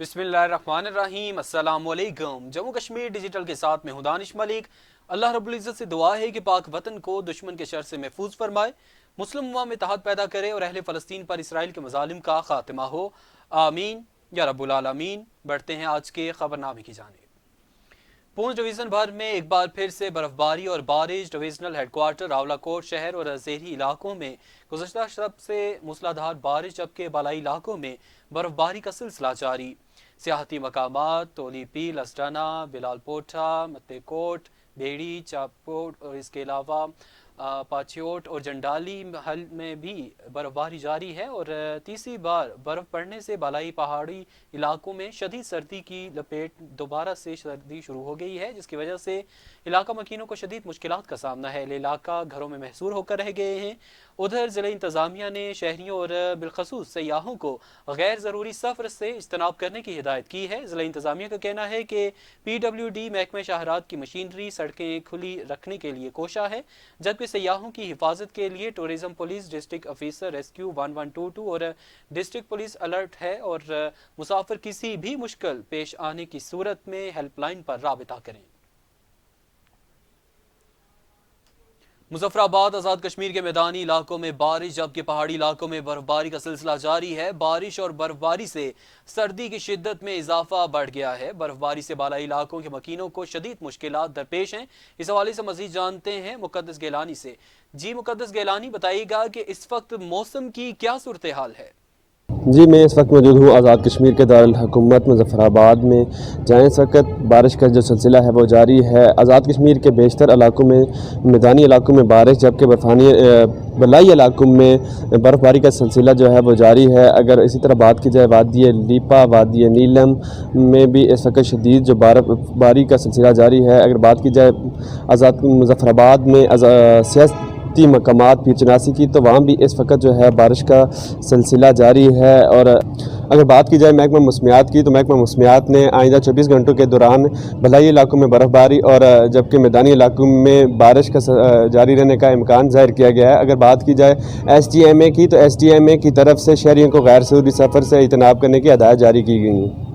बिस्मिल्लाहिर्रहमानिर्रहीम। अस्सलाम वालेकुम। जम्मू कश्मीर डिजिटल के साथ में हूं दानिश मलिक। अल्लाह रब्बुल इज़्ज़त से दुआ है कि पाक वतन को दुश्मन के शर से महफूज फरमाए, मुस्लिम उम्मा में इत्तेहाद पैदा करे और अहले फ़लस्तीन पर इसराइल के मज़ालिम का खात्मा हो। आमीन या रब्बुल आलमीन। बढ़ते हैं आज के खबरनामे की जानिब। पूंछ डिवीज़न भर में एक बार फिर से बर्फबारी और बारिश। डिवीजनल हेडक्वार्टर रावलाकोट शहर और ज़ेहरी इलाकों में गुज़श्ता शब से मूसलाधार बारिश, जबकि बालाई इलाकों में बर्फबारी का सिलसिला जारी। सियाहती मकामात तोली पील, अस्टाना, बिलाल पोठा, मत्तेकोट, बेड़ी, चापोट और इसके अलावा पाचियोट और जंडाली महल में भी बर्फबारी जारी है और तीसरी बार बर्फ पड़ने से बालाई पहाड़ी इलाकों में शदीद सर्दी की लपेट दोबारा से सर्दी शुरू हो गई है, जिसकी वजह से इलाका मकीनों को शदीद मुश्किलात का सामना है। इलाका घरों में महसूर होकर रह गए हैं। उधर ज़िला इंतज़ामिया ने शहरियों और बिलखसूस सयाहों को गैर ज़रूरी सफ़र से इज्तनाब करने की हिदायत की है। ज़िला इंतज़ामिया का कहना है कि PWD महकमा शाहरात की मशीनरी सड़कें खुली रखने के लिए कोशा है, जबकि सयाहों की हिफाजत के लिए tourism police, district officer rescue 1122 और डिस्ट्रिक्ट पुलिस अलर्ट है और मुसाफिर किसी भी मुश्किल पेश आने की सूरत में हेल्पलाइन पर राबिता करें। मुजफ्फराबाद आज़ाद कश्मीर के मैदानी इलाकों में बारिश, जबकि पहाड़ी इलाकों में बर्फबारी का सिलसिला जारी है। बारिश और बर्फबारी से सर्दी की शिद्दत में इजाफा बढ़ गया है। बर्फबारी से बालाई इलाकों के मकीनों को शदीद मुश्किलात दरपेश हैं। इस हवाले से मजीद जानते हैं मुकद्दस गेलानी से। जी मुकद्दस गेलानी, बताइएगा कि इस वक्त मौसम की क्या सूरत हाल है? जी, मैं इस वक्त मौजूद हूँ आज़ाद कश्मीर के दारुल हुकूमत मुजफ्फराबाद में, जहाँ इस वक्त बारिश का जो सिलसिला है वो जारी है। आज़ाद कश्मीर के बेशतर इलाकों में, मैदानी इलाकों में बारिश, जबकि बलाई इलाकों में बर्फ़बारी का सिलसिला जो है वो जारी है। अगर इसी तरह बात की जाए वादी लीपा, वादी नीलम में भी इस वक्त शदीद जो बर्फ़बारी का सिलसिला जारी है। अगर बात की जाए आज़ाद मुजफ्फराबाद में सियासी मकामात पीर चनासी की, तो वहाँ भी इस वक्त जो है बारिश का सिलसिला जारी है। और अगर बात की जाए महकमा मौसमियात की, तो महकमा मौसमियात ने आइंदा 24 घंटों के दौरान भलाई इलाकों में बर्फ़बारी और जबकि मैदानी इलाकों में बारिश का जारी रहने का इम्कान ज़ाहिर किया गया है। अगर बात की जाए STMA की, तो STMA की तरफ से शहरियों को गैर ज़रूरी सफ़र से इजतनाब करने की हदायत जारी की गई हैं।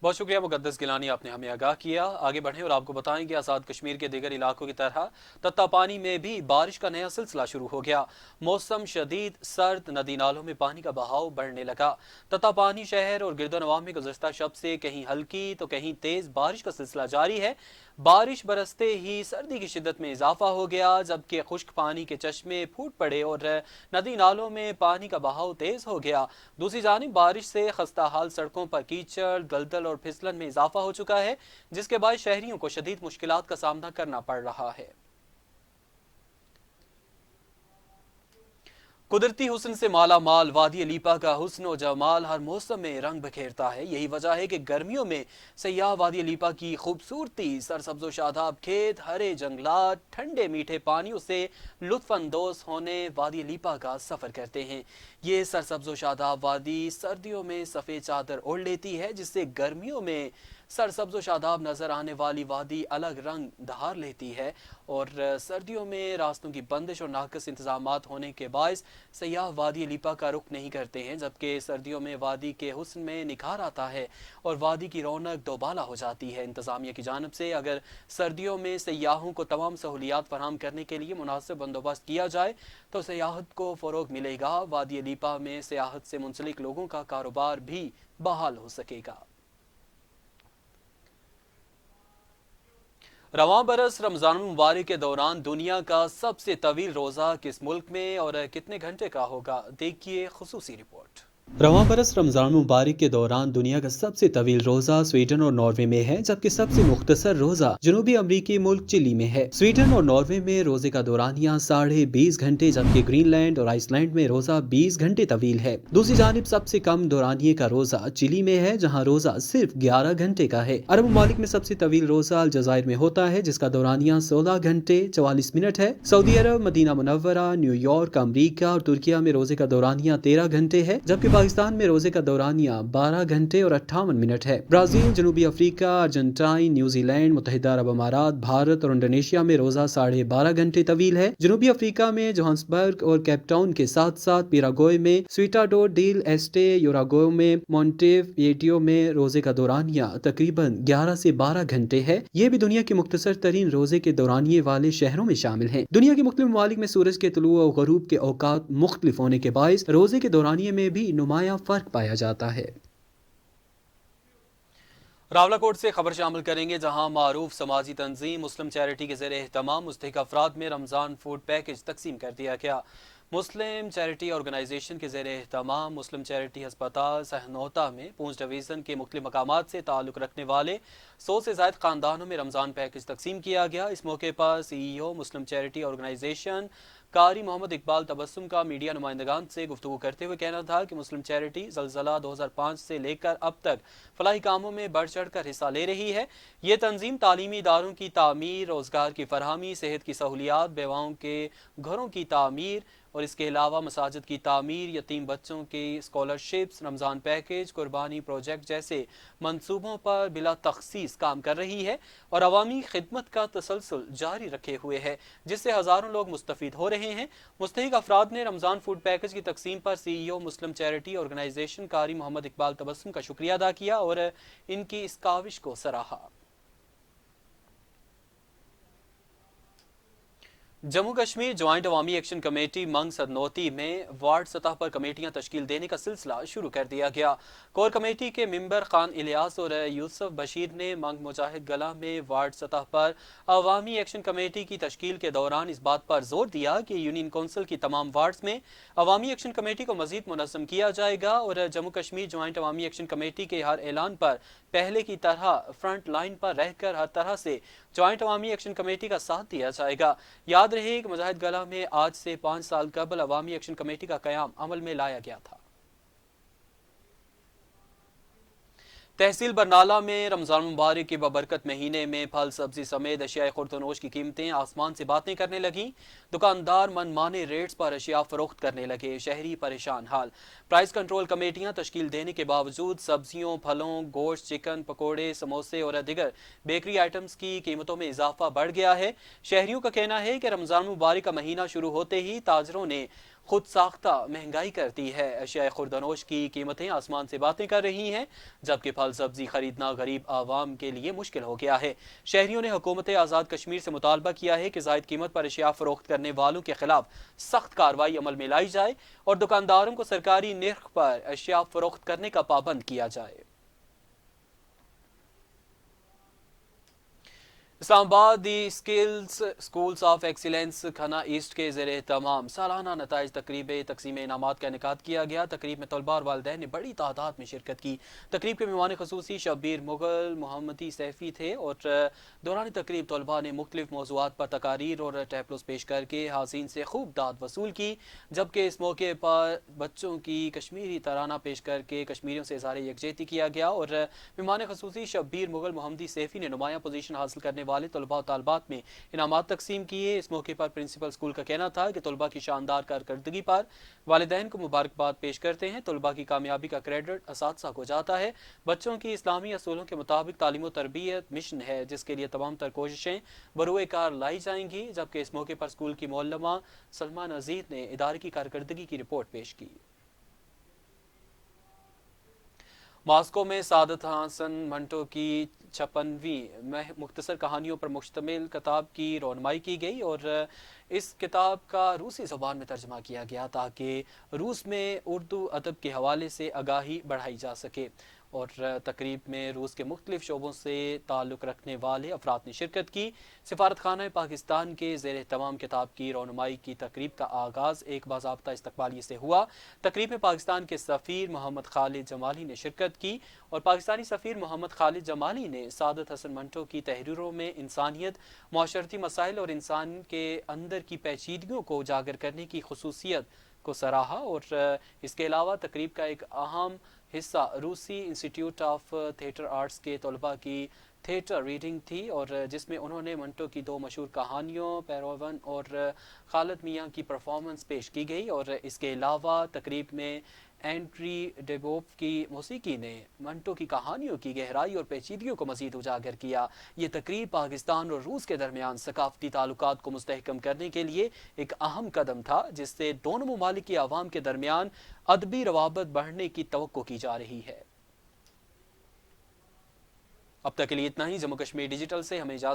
बहुत शुक्रिया मुकद्दस गिलानी, आपने हमें आगाह किया। आगे बढ़ें और आपको बताएं कि आज़ाद कश्मीर के दीगर इलाकों की तरह तत्तापानी में भी बारिश का नया सिलसिला शुरू हो गया। मौसम शदीद सर्द, नदी नालों में पानी का बहाव बढ़ने लगा। तत्तापानी शहर और गिरदोनवा में गुज़श्ता शब से कहीं हल्की तो कहीं तेज़ बारिश का सिलसिला जारी है। बारिश बरसते ही सर्दी की शिद्दत में इजाफा हो गया, जबकि खुश्क पानी के चश्मे फूट पड़े और नदी नालों में पानी का बहाव तेज हो गया। दूसरी जानिब बारिश से खस्ता हाल सड़कों पर कीचड़, दलदल और फिसलन में इजाफा हो चुका है, जिसके बाद शहरियों को शदीद मुश्किलात का सामना करना पड़ रहा है। कुदरती हुस्न से माला माल वादी लीपा का हुस्न और जमाल हर मौसम में रंग बिखेरता है। यही वजह है कि गर्मियों में सयाह वादी लीपा की खूबसूरती, सरसब्ज़ो शादाब खेत, हरे जंगलात, ठंडे मीठे पानियों से लुत्फानंदोज होने वादी लीपा का सफ़र करते हैं। ये सरसब्ज़ो शादाब वादी सर्दियों में सफ़ेद चादर ओढ़ लेती है, जिससे गर्मियों में सरसब्ज़ो शादाब नज़र आने वाली वादी अलग रंग धार लेती है और सर्दियों में रास्तों की बंदिश और नाकस इंतजामात होने के बायस सयाह वादी लीपा का रुख नहीं करते हैं, जबकि सर्दियों में वादी के हुस्न में निखार आता है और वादी की रौनक दोबाला हो जाती है। इंतज़ामिया की जानिब से अगर सर्दियों में सयाहों को तमाम सहूलियात फराहम करने के लिए मुनासिब बंदोबस्त किया जाए तो सयाहत को फ़रोग मिलेगा। वादी लीपा में सयाहत से मुंसलिक लोगों का कारोबार भी बहाल हो सकेगा। रवां बरस रमज़ान मुबारक के दौरान दुनिया का सबसे तवील रोज़ा किस मुल्क में और कितने घंटे का होगा, देखिए खुसूसी रिपोर्ट। रवां बरस रमज़ान मुबारक के दौरान दुनिया का सबसे तवील रोज़ा स्वीडन और नॉर्वे में है, जबकि सबसे मुख्तसर रोज़ा जनूबी अमरीकी मुल्क चिली में है। स्वीडन और नॉर्वे में रोज़े का दौरानिया 20.5 घंटे, जबकि ग्रीनलैंड और आइसलैंड में रोज़ा 20 घंटे तवील है। दूसरी जानिब सबसे कम दौरानिये का रोज़ा चिली में है, जहाँ रोज़ा सिर्फ 11 घंटे का है। अरब ममालिक में सबसे तवील रोज़ा अलजायर में होता है, जिसका दौरानिया 16 घंटे 44 मिनट है। सऊदी अरब, मदीना मुनव्वरा, न्यूयॉर्क, अमरीका और तुर्किया में रोज़े का दौरानिया 13 घंटे है, जबकि पाकिस्तान में रोजे का दौरानिया 12 घंटे और 58 मिनट है। ब्राजील, जनूबी अफ्रीका, अर्जेंटाइन, न्यूजीलैंड, मुत्तहिदा अरब अमारात, भारत और इंडोनेशिया में रोजा 12.5 घंटे तवील है। जनूबी अफ्रीका में जोहान्सबर्ग और केपटाउन के साथ साथ पिरागोय में स्वीटाडो डेल एस्टे, यूरागो में मोंटेविडियो में रोजे का दौरानिया तकरीबन 11 से 12 घंटे है। ये भी दुनिया के मुख्तसर तरीन रोजे के दौरानिये वाले शहरों में शामिल हैं। दुनिया के मुख्तलिफ ममालिक में सूरज के तुलू और गरूब के औकात मुख्तलिफ होने के बायस रोजे के दौरानिये में भी नुमाया फर्क पाया जाता है। रावलाकोट से खबर शामिल करेंगे, जहां मारूफ समाजी तंजीम मुस्लिम चैरिटी के ज़ेरे एहतमाम मुस्तहिक अफराद में रमज़ान फूड पैकेज तकसीम कर दिया गया। मुस्लिम चैरिटी ऑर्गेनाइजेशन के ज़ेरे एहतमाम मुस्लिम चैरिटी हस्पताल सहनोता में पूंछ डिवीज़न के मुख्तलिफ मकामात से ताल्लुक़ रखने वाले 100 से ज़ायद ख़ानदानों में रमज़ान पैकेज तकसीम किया गया। इस मौके पर CEO मुस्लिम चैरिटी ऑर्गेनाइजेशन कारी मोहम्मद इकबाल तबस्सुम का मीडिया नुमाइंदगान से गुफ्तगू करते हुए कहना था कि मुस्लिम चैरिटी ज़लज़ला 2005 से लेकर अब तक फलाही कामों में बढ़ चढ़ कर हिस्सा ले रही है। ये तंजीम तालीमी इदारों की तामीर, रोज़गार की फरहमी, सेहत की सहूलियात, बेवाओं के घरों की तामीर और इसके अलावा मसाजिद की तामीर, यतीम बच्चों की स्कॉलरशिप्स, रमज़ान पैकेज, कुर्बानी प्रोजेक्ट जैसे मंसूबों पर बिला तखसीस काम कर रही है और अवामी खिदमत का तसलसल जारी रखे हुए है, जिससे हज़ारों लोग मुस्तफ़ीद हो रहे हैं। मुस्तहिक अफराद ने रमज़ान फूड पैकेज की तकसीम पर CEO मुस्लिम चैरिटी ऑर्गेनाइजेशन कारी मोहम्मद इकबाल तबस्सुम का शुक्रिया अदा किया और इनकी इस काविश को सराहा। जम्मू कश्मीर ज्वाइंट अवामी एक्शन कमेटी मंग सदनौती में वार्ड सतह पर कमेटियां तश्कील देने का सिलसिला शुरू कर दिया गया। कोर कमेटी के मेंबर खान इलियास और यूसुफ बशीर ने मंग मुजाहिद गला में वार्ड सतह पर अवामी एक्शन कमेटी की तश्कील के दौरान इस बात पर जोर दिया कि यूनियन कौंसिल की तमाम वार्ड्स में अवामी एक्शन कमेटी को मजीद मुनज़्ज़म किया जाएगा और जम्मू कश्मीर ज्वाइंट अवामी एक्शन कमेटी के हर ऐलान पर पहले की तरह फ्रंट लाइन पर रहकर हर तरह से ज्वाइंट अवामी एक्शन कमेटी का साथ दिया जाएगा। याद रहे कि मुजाहिद गला में आज से 5 साल कबल अवामी एक्शन कमेटी का क़याम अमल में लाया गया था। तहसील बरनाला में रमज़ान मुबारक के बबरकत महीने में फल सब्जी समेत अशिया खुर्दनोश की कीमतें आसमान से बातें करने लगी। दुकानदार मनमाने रेट्स पर अशिया फरोख्त करने लगे, शहरी परेशान हाल। प्राइस कंट्रोल कमेटियां तश्कील देने के बावजूद सब्जियों, फलों, गोश्त, चिकन, पकोड़े, समोसे और दीगर बेकरी आइटम्स की कीमतों में इजाफा बढ़ गया है। शहरियों का कहना है कि रमज़ान मुबारक का महीना शुरू होते ही ताजरों ने खुद साख्ता महंगाई कर दी है। अशिया खुर्दनोश की कीमतें आसमान से बातें कर रही हैं, जबकि फल सब्जी खरीदना गरीब आवाम के लिए मुश्किल हो गया है। शहरियों ने हुकूमत आज़ाद कश्मीर से मुतालबा किया है कि ज़ायद कीमत पर अशिया फरोख्त करने वालों के खिलाफ सख्त कार्रवाई अमल में लाई जाए और दुकानदारों को सरकारी निर्ख पर अशिया फरोख्त करने का पाबंद किया जाए। Islamabad the skills schools of excellence Khanna east के ज़ेरे तमाम सालाना नताइज तकरीब तकसीम इनामात का इनेकाद किया गया। तकरीब में तलबा और वालिदैन ने बड़ी तादाद में शिरकत की। तकरीब के मेहमान खसूसी शब्बीर मुगल मोहम्मदी सैफ़ी थे और दौरान तकरीब तलबा ने मुख्तलिफ मौज़ूआत पर तकारीर और टैपलोस पेश करके हाज़रीन से खूब दाद वसूल की, जबकि इस मौके पर बच्चों की कश्मीरी तराना पेश करके कश्मीरियों से इज़हार यकजहती किया गया और मेहमान खसूसी शब्बीर मुगल मोहम्मदी सैफ़ी ने नुमाया पोजीशन हासिल करने वाले तलबा और तालबात में इनामात तकसीम किए। इस मौके पर प्रिंसिपल स्कूल का कहना था कि तलबा की शानदार कारकर्दगी पर वालिदैन को मुबारकबाद पेश करते हैं। तलबा की कामयाबी का क्रेडिट असातिज़ा को जाता है। बच्चों की इस्लामी असूलों के मुताबिक तालीम और तरबियत मिशन है, जिसके लिए तमाम तर कोशिशें बरूए कार लाई जाएंगी। जबकि इस मौके पर स्कूल की मौलमा सलमा नज़ीर ने इदारे की कारकर्दगी की रिपोर्ट पेश की। मॉस्को में सादत हसन मंटो की 56वीं मुख्तसर कहानियों पर मुश्तमिल किताब की रौनमाई की गई और इस किताब का रूसी ज़बान में तर्जमा किया गया ताकि रूस में उर्दू अदब के हवाले से आगाही बढ़ाई जा सके। और तकरीब में रूस के मुख्तलिफ शोबों से ताल्लुक़ रखने वाले अफराद ने शिरकत की। सिफारत खाना पाकिस्तान के ज़ेरे तमाम किताब की रौनमाई की तकरीब का आगाज़ एक बाज़ाब्ता इस्तकबालिये से हुआ। तकरीब में पाकिस्तान के सफ़ीर मोहम्मद खालिद जमाली ने शिरकत की और पाकिस्तानी सफ़ीर मोहम्मद खालिद जमाली ने सादत हसन मंटो की तहरीरों में इंसानियत, माशरती मसाइल और इंसान के अंदर की पेचीदगियों को उजागर करने की खुसूसियत को सराहा। और इसके अलावा तकरीब का एक अहम हिस्सा रूसी इंस्टीट्यूट ऑफ थिएटर आर्ट्स के तलबा की थिएटर रीडिंग थी और जिसमें उन्होंने मंटो की 2 मशहूर कहानियों पैरोवन और खालिद मियाँ की परफॉर्मेंस पेश की गई। और इसके अलावा तकरीब में اینٹری ڈیبوف کی موسیقی نے منٹو کی کہانیوں کی گہرائی اور پیچیدگیوں کو مزید اجاگر کیا۔ یہ تقریب پاکستان اور روس کے درمیان ثقافتی تعلقات کو مستحکم کرنے کے لیے ایک اہم قدم تھا، جس سے دونوں ممالک کی عوام کے درمیان ادبی روابط بڑھنے کی توقع کی جا رہی ہے۔ اب تک کے لیے اتنا ہی۔ جموں کشمیر ڈیجیٹل سے ہمیں اجازت